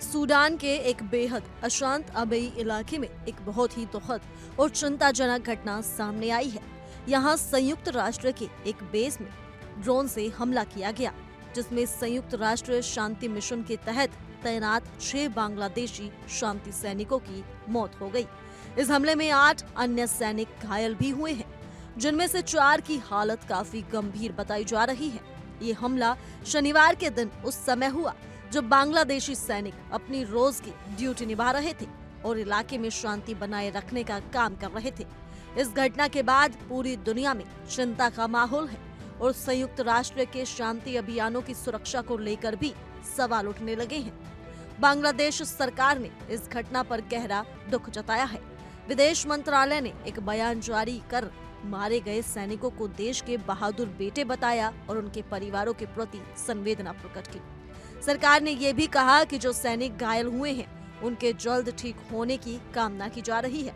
Sudan के एक बेहद अशांत अबेई इलाके में एक बहुत ही दुखद और चिंताजनक घटना सामने आई है। यहाँ संयुक्त राष्ट्र के एक बेस में ड्रोन से हमला किया गया, जिसमें संयुक्त राष्ट्र शांति मिशन के तहत तैनात 6 बांग्लादेशी शांति सैनिकों की मौत हो गई। इस हमले में 8 अन्य सैनिक घायल भी हुए हैं, जिनमें से 4 की हालत काफी गंभीर बताई जा रही है। ये हमला शनिवार के दिन उस समय हुआ जब बांग्लादेशी सैनिक अपनी रोज की ड्यूटी निभा रहे थे और इलाके में शांति बनाए रखने का काम कर रहे थे। इस घटना के बाद पूरी दुनिया में चिंता का माहौल है और संयुक्त राष्ट्र के शांति अभियानों की सुरक्षा को लेकर भी सवाल उठने लगे हैं। बांग्लादेश सरकार ने इस घटना पर गहरा दुख जताया है। विदेश मंत्रालय ने एक बयान जारी कर मारे गए सैनिकों को देश के बहादुर बेटे बताया और उनके परिवारों के प्रति संवेदना प्रकट की। सरकार ने ये भी कहा कि जो सैनिक घायल हुए हैं उनके जल्द ठीक होने की कामना की जा रही है।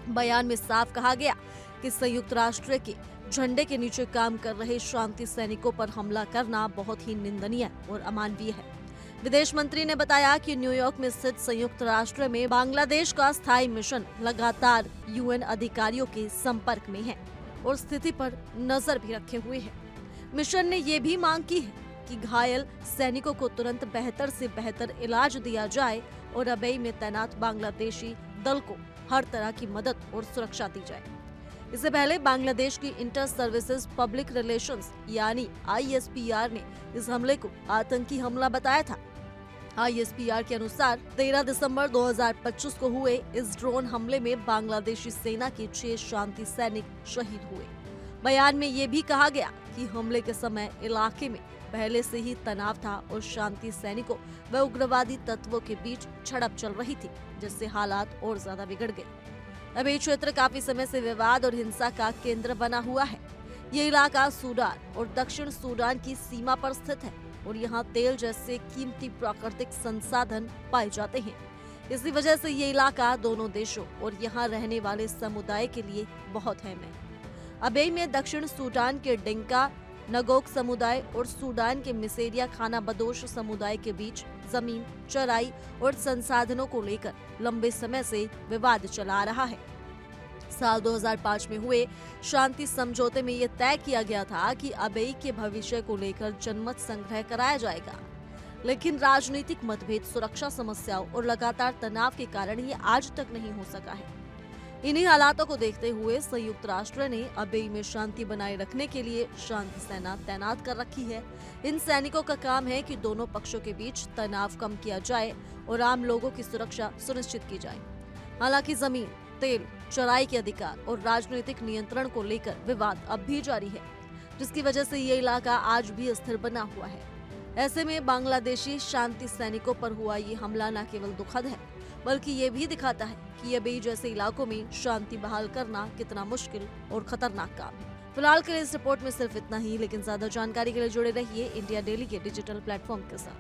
बयान में साफ कहा गया कि संयुक्त राष्ट्र के झंडे के नीचे काम कर रहे शांति सैनिकों पर हमला करना बहुत ही निंदनीय और अमानवीय है। विदेश मंत्री ने बताया कि न्यूयॉर्क में स्थित संयुक्त राष्ट्र में बांग्लादेश का स्थायी मिशन लगातार यूएन अधिकारियों के संपर्क में है और स्थिति पर नजर भी रखे हुए है। मिशन ने ये भी मांग की है कि घायल सैनिकों को तुरंत बेहतर से बेहतर इलाज दिया जाए और अबेई में तैनात बांग्लादेशी दल को हर तरह की मदद और सुरक्षा दी जाए। इससे पहले बांग्लादेश की इंटर सर्विसेज पब्लिक रिलेशंस यानी ISPR ने इस हमले को आतंकी हमला बताया था। ISPR के अनुसार 13 दिसंबर 2025 को हुए इस ड्रोन हमले में बांग्लादेशी सेना के 6 शांति सैनिक शहीद हुए। बयान में ये भी कहा गया कि हमले के समय इलाके में पहले से ही तनाव था और शांति सैनिकों व उग्रवादी तत्वों के बीच झड़प चल रही थी, जिससे हालात और ज्यादा बिगड़ गए। अब ये क्षेत्र काफी समय से विवाद और हिंसा का केंद्र बना हुआ है। ये इलाका सूडान और दक्षिण सूडान की सीमा पर स्थित है और यहाँ तेल जैसे कीमती प्राकृतिक संसाधन पाए जाते हैं। इसी वजह से ये इलाका दोनों देशों और यहाँ रहने वाले समुदाय के लिए बहुत अहम है। अबेई में दक्षिण सूडान के डिंका नगोक समुदाय और सूडान के मिसेरिया खाना बदोश समुदाय के बीच जमीन, चराई और संसाधनों को लेकर लंबे समय से विवाद चला आ रहा है। साल 2005 में हुए शांति समझौते में यह तय किया गया था कि अबेई के भविष्य को लेकर जनमत संग्रह कराया जाएगा, लेकिन राजनीतिक मतभेद, सुरक्षा समस्याओं और लगातार तनाव के कारण ये आज तक नहीं हो सका है। इन्हीं हालातों को देखते हुए संयुक्त राष्ट्र ने अबेई में शांति बनाए रखने के लिए शांति सेना तैनात कर रखी है। इन सैनिकों का काम है कि दोनों पक्षों के बीच तनाव कम किया जाए और आम लोगों की सुरक्षा सुनिश्चित की जाए। हालांकि जमीन, तेल, चराई के अधिकार और राजनीतिक नियंत्रण को लेकर विवाद अब भी जारी है, जिसकी वजह से ये इलाका आज भी अस्थिर बना हुआ है। ऐसे में बांग्लादेशी शांति सैनिकों पर हुआ ये हमला न केवल दुखद है, बल्कि ये भी दिखाता है कि अबेई जैसे इलाकों में शांति बहाल करना कितना मुश्किल और खतरनाक काम है। फिलहाल के लिए इस रिपोर्ट में सिर्फ इतना ही, लेकिन ज्यादा जानकारी के लिए जुड़े रहिए इंडिया डेली के डिजिटल प्लेटफॉर्म के साथ।